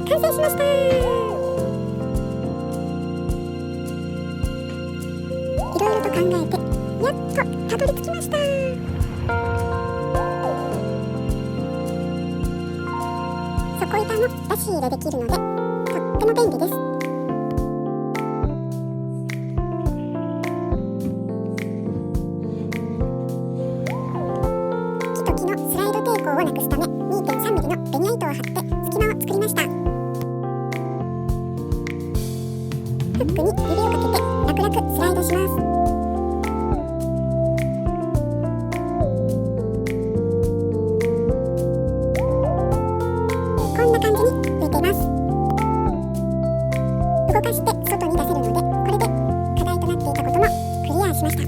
完成しました。いろいろと考えてやっとたどり着きました。底板も出し入れできるのでとっても便利です。木と木のスライド抵抗をなくすため 2.3 ミリのベニヤ糸を貼って隙間を作りました。フックに指をかけて楽々スライドします。こんな感じに浮いています。動かして外に出せるので、これで課題となっていたこともクリアしました。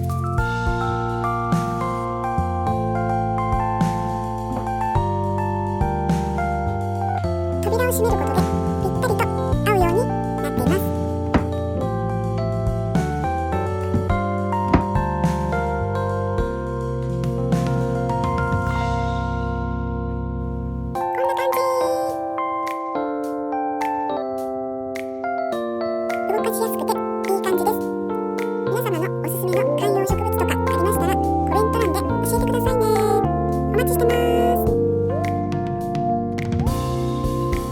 扉を閉めることでぴったりと合うようになっています。こんな感じ。動かしやすくていい感じです。皆様のおすすめの観葉植物とかありましたらコメント欄で教えてくださいね。お待ちしてます。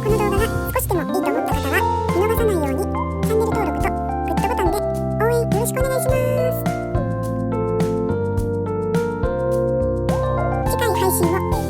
この動画が少しでもいいと思った方は見逃さないようにチャンネル登録とグッドボタンで応援よろしくお願いします。次回配信を